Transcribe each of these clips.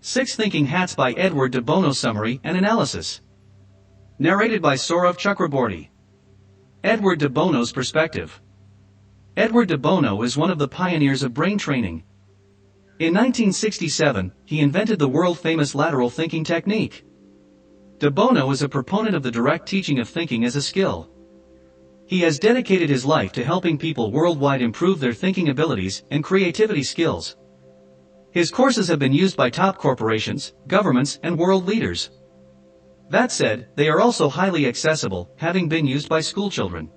6 Thinking Hats by Edward de Bono. Summary and Analysis. Narrated by Saurav Chakraborty. Edward de Bono's perspective. Edward de Bono is one of the pioneers of brain training. In 1967, he invented the world-famous lateral thinking technique. De Bono is a proponent of the direct teaching of thinking as a skill. He has dedicated his life to helping people worldwide improve their thinking abilities and creativity skills. His courses have been used by top corporations, governments, and world leaders. That said, they are also highly accessible, having been used by schoolchildren.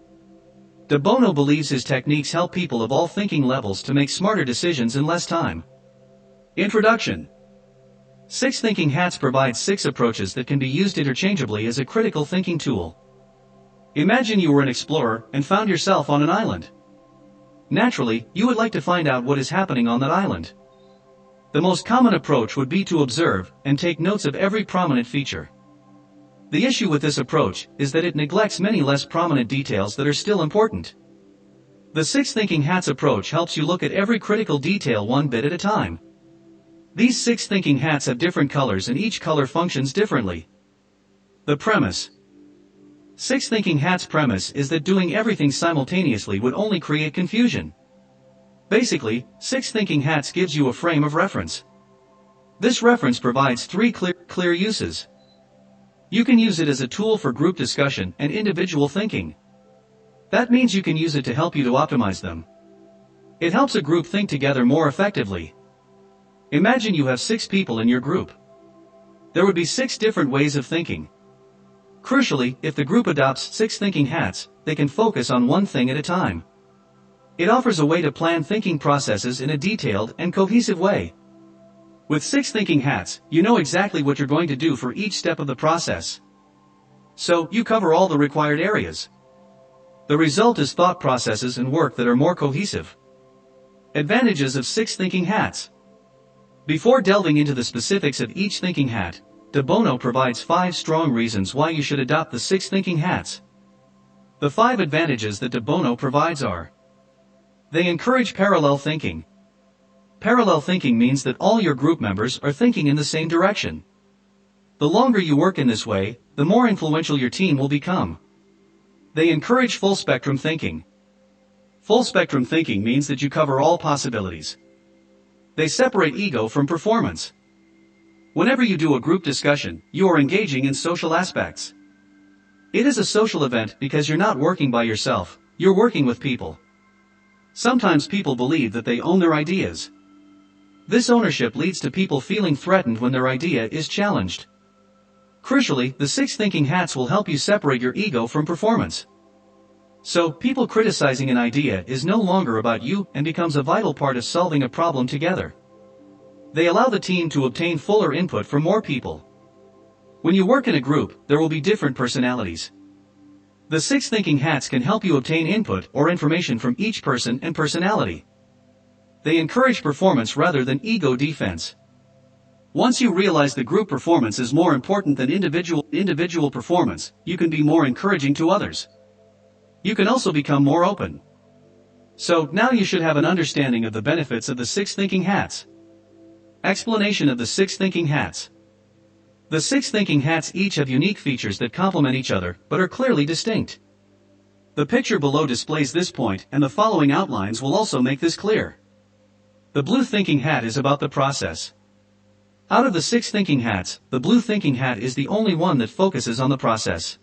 De Bono believes his techniques help people of all thinking levels to make smarter decisions in less time. Introduction. 6 Thinking Hats provides 6 approaches that can be used interchangeably as a critical thinking tool. Imagine you were an explorer and found yourself on an island. Naturally, you would like to find out what is happening on that island. The most common approach would be to observe and take notes of every prominent feature. The issue with this approach is that it neglects many less prominent details that are still important. The 6 Thinking Hats approach helps you look at every critical detail one bit at a time. These 6 thinking hats have different colors and each color functions differently. The premise. 6 Thinking Hats' premise is that doing everything simultaneously would only create confusion. Basically, 6 Thinking Hats gives you a frame of reference. This reference provides 3 clear uses. You can use it as a tool for group discussion and individual thinking. That means you can use it to help you to optimize them. It helps a group think together more effectively. Imagine you have 6 people in your group. There would be 6 different ways of thinking. Crucially, if the group adopts 6 Thinking Hats, they can focus on one thing at a time. It offers a way to plan thinking processes in a detailed and cohesive way. With 6 Thinking Hats, you know exactly what you're going to do for each step of the process. So, you cover all the required areas. The result is thought processes and work that are more cohesive. Advantages of 6 Thinking Hats. Before delving into the specifics of each thinking hat, de Bono provides 5 strong reasons why you should adopt the 6 Thinking Hats. The 5 advantages that de Bono provides are: they encourage parallel thinking. Parallel thinking means that all your group members are thinking in the same direction. The longer you work in this way, the more influential your team will become. They encourage full-spectrum thinking. Full-spectrum thinking means that you cover all possibilities. They separate ego from performance. Whenever you do a group discussion, you are engaging in social aspects. It is a social event because you're not working by yourself, you're working with people. Sometimes people believe that they own their ideas. This ownership leads to people feeling threatened when their idea is challenged. Crucially, the 6 Thinking Hats will help you separate your ego from performance. So, people criticizing an idea is no longer about you and becomes a vital part of solving a problem together. They allow the team to obtain fuller input from more people. When you work in a group, there will be different personalities. The 6 Thinking Hats can help you obtain input or information from each person and personality. They encourage performance rather than ego defense. Once you realize the group performance is more important than individual performance, you can be more encouraging to others. You can also become more open. So, now you should have an understanding of the benefits of the 6 Thinking Hats. Explanation of the 6 Thinking Hats. The 6 Thinking Hats each have unique features that complement each other, but are clearly distinct. The picture below displays this point, and the following outlines will also make this clear. The blue thinking hat is about the process. Out of the 6 thinking hats, the blue thinking hat is the only one that focuses on the process.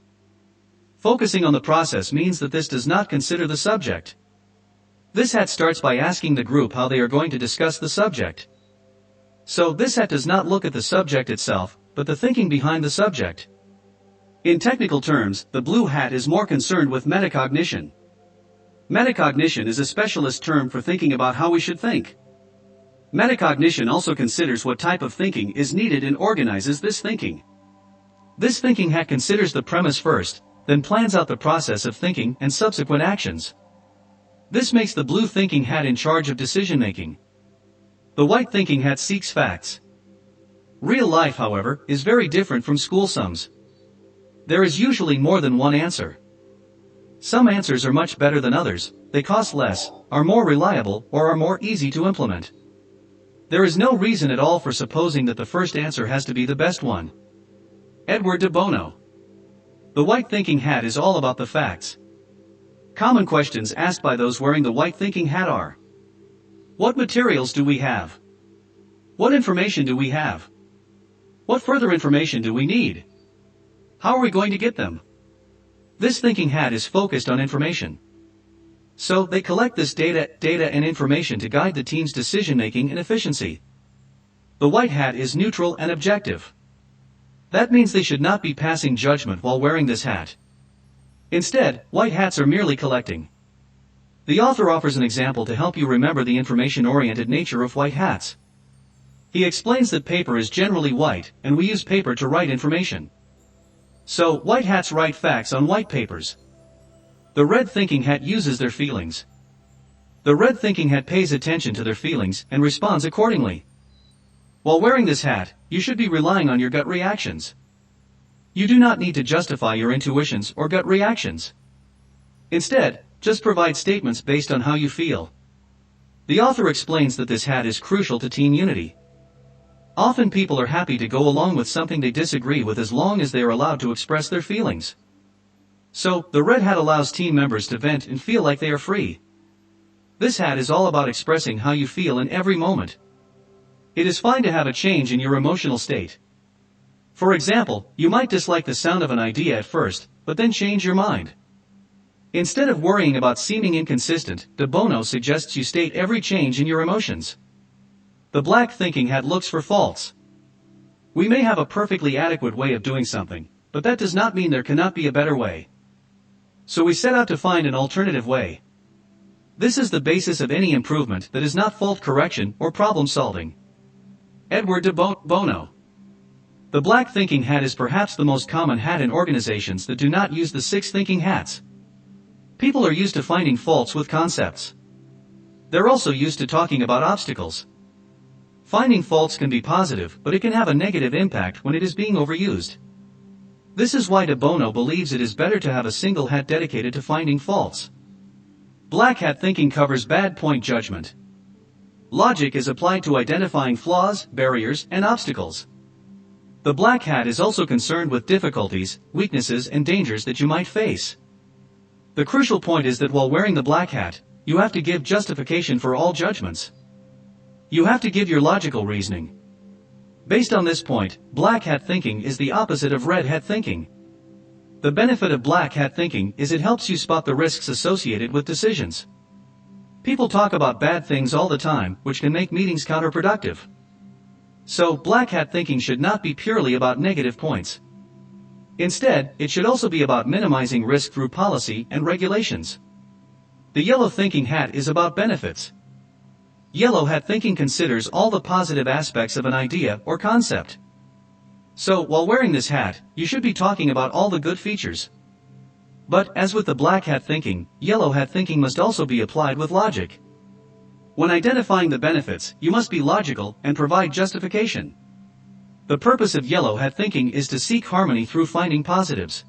Focusing on the process means that this does not consider the subject. This hat starts by asking the group how they are going to discuss the subject. So, this hat does not look at the subject itself, but the thinking behind the subject. In technical terms, the blue hat is more concerned with metacognition. Metacognition is a specialist term for thinking about how we should think. Metacognition also considers what type of thinking is needed and organizes this thinking. This thinking hat considers the premise first, then plans out the process of thinking and subsequent actions. This makes the blue thinking hat in charge of decision-making. The white thinking hat seeks facts. Real life, however, is very different from school sums. There is usually more than one answer. Some answers are much better than others, they cost less, are more reliable, or are more easy to implement. There is no reason at all for supposing that the first answer has to be the best one. Edward de Bono. The white thinking hat is all about the facts. Common questions asked by those wearing the white thinking hat are: what materials do we have? What information do we have? What further information do we need? How are we going to get them? This thinking hat is focused on information. So, they collect this data and information to guide the team's decision-making and efficiency. The white hat is neutral and objective. That means they should not be passing judgment while wearing this hat. Instead, white hats are merely collecting. The author offers an example to help you remember the information-oriented nature of white hats. He explains that paper is generally white, and we use paper to write information. So, white hats write facts on white papers. The red thinking hat uses their feelings. The red thinking hat pays attention to their feelings and responds accordingly. While wearing this hat, you should be relying on your gut reactions. You do not need to justify your intuitions or gut reactions. Instead, just provide statements based on how you feel. The author explains that this hat is crucial to team unity. Often people are happy to go along with something they disagree with as long as they are allowed to express their feelings. So, the red hat allows team members to vent and feel like they are free. This hat is all about expressing how you feel in every moment. It is fine to have a change in your emotional state. For example, you might dislike the sound of an idea at first, but then change your mind. Instead of worrying about seeming inconsistent, de Bono suggests you state every change in your emotions. The black thinking hat looks for faults. We may have a perfectly adequate way of doing something, but that does not mean there cannot be a better way. So we set out to find an alternative way. This is the basis of any improvement that is not fault correction or problem solving. Edward de Bono. The black thinking hat is perhaps the most common hat in organizations that do not use the 6 thinking hats. People are used to finding faults with concepts. They're also used to talking about obstacles. Finding faults can be positive, but it can have a negative impact when it is being overused. This is why de Bono believes it is better to have a single hat dedicated to finding faults. Black hat thinking covers bad point judgment. Logic is applied to identifying flaws, barriers, and obstacles. The black hat is also concerned with difficulties, weaknesses, and dangers that you might face. The crucial point is that while wearing the black hat, you have to give justification for all judgments. You have to give your logical reasoning. Based on this point, black hat thinking is the opposite of red hat thinking. The benefit of black hat thinking is it helps you spot the risks associated with decisions. People talk about bad things all the time, which can make meetings counterproductive. So, black hat thinking should not be purely about negative points. Instead, it should also be about minimizing risk through policy and regulations. The yellow thinking hat is about benefits. Yellow hat thinking considers all the positive aspects of an idea or concept. So, while wearing this hat, you should be talking about all the good features. But, as with the black hat thinking, yellow hat thinking must also be applied with logic. When identifying the benefits, you must be logical and provide justification. The purpose of yellow hat thinking is to seek harmony through finding positives.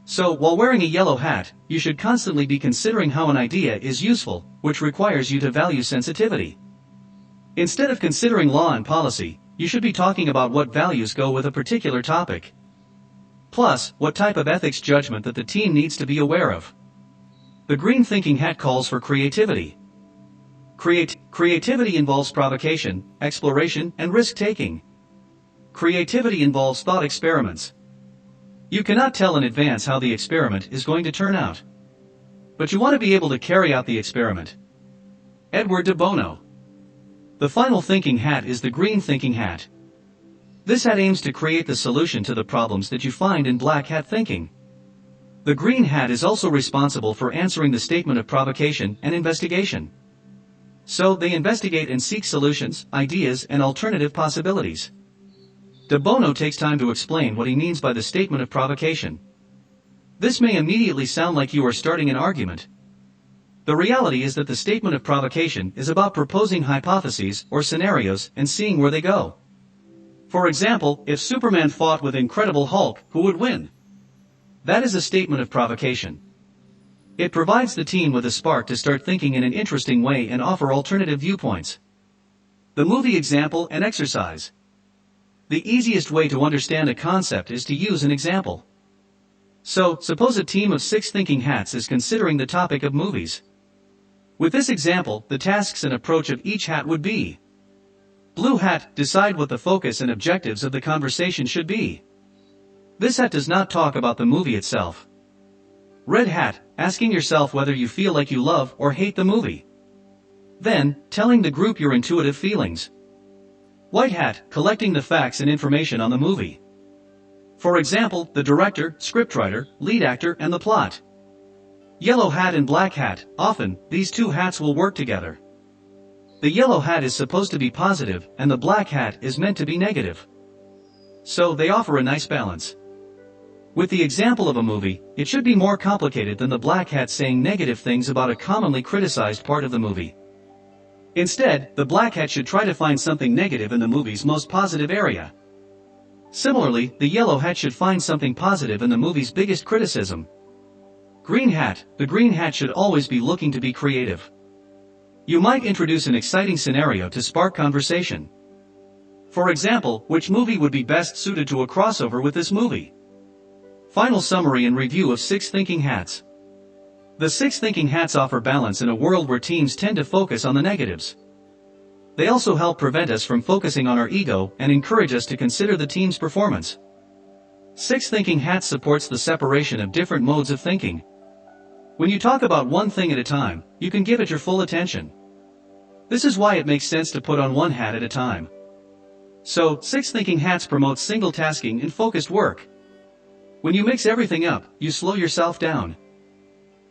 So, while wearing a yellow hat, you should constantly be considering how an idea is useful, which requires you to value sensitivity. Instead of considering law and policy, you should be talking about what values go with a particular topic. Plus, what type of ethics judgment that the team needs to be aware of. The green thinking hat calls for creativity. Creativity involves provocation, exploration, and risk-taking. Creativity involves thought experiments. You cannot tell in advance how the experiment is going to turn out. But you want to be able to carry out the experiment. Edward de Bono. The final thinking hat is the green thinking hat. This hat aims to create the solution to the problems that you find in black hat thinking. The green hat is also responsible for answering the statement of provocation and investigation. So they investigate and seek solutions, ideas, and alternative possibilities. De Bono takes time to explain what he means by the statement of provocation. This may immediately sound like you are starting an argument. The reality is that the statement of provocation is about proposing hypotheses or scenarios and seeing where they go. For example, if Superman fought with Incredible Hulk, who would win? That is a statement of provocation. It provides the team with a spark to start thinking in an interesting way and offer alternative viewpoints. The movie example and exercise. The easiest way to understand a concept is to use an example. So, suppose a team of 6 thinking hats is considering the topic of movies. With this example, the tasks and approach of each hat would be: Blue hat, decide what the focus and objectives of the conversation should be. This hat does not talk about the movie itself. Red hat, asking yourself whether you feel like you love or hate the movie. Then, telling the group your intuitive feelings. White hat, collecting the facts and information on the movie. For example, the director, scriptwriter, lead actor, and the plot. Yellow hat and black hat, often, these 2 hats will work together. The yellow hat is supposed to be positive, and the black hat is meant to be negative. So, they offer a nice balance. With the example of a movie, it should be more complicated than the black hat saying negative things about a commonly criticized part of the movie. Instead, the black hat should try to find something negative in the movie's most positive area. Similarly, the yellow hat should find something positive in the movie's biggest criticism. Green hat, the green hat should always be looking to be creative. You might introduce an exciting scenario to spark conversation. For example, which movie would be best suited to a crossover with this movie? Final summary and review of 6 thinking hats. The 6 thinking hats offer balance in a world where teams tend to focus on the negatives. They also help prevent us from focusing on our ego and encourage us to consider the team's performance. 6 thinking hats supports the separation of different modes of thinking. When you talk about one thing at a time, you can give it your full attention. This is why it makes sense to put on one hat at a time. So, 6 thinking hats promotes single tasking and focused work. When you mix everything up, you slow yourself down.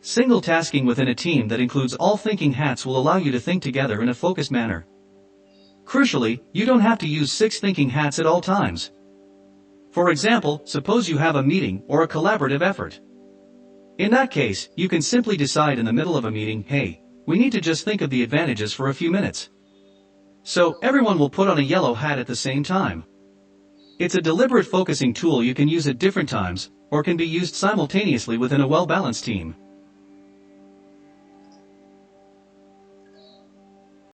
Single tasking within a team that includes all thinking hats will allow you to think together in a focused manner. Crucially, you don't have to use 6 thinking hats at all times. For example, suppose you have a meeting or a collaborative effort. In that case, you can simply decide in the middle of a meeting, hey, we need to just think of the advantages for a few minutes. So, everyone will put on a yellow hat at the same time. It's a deliberate focusing tool you can use at different times, or can be used simultaneously within a well-balanced team.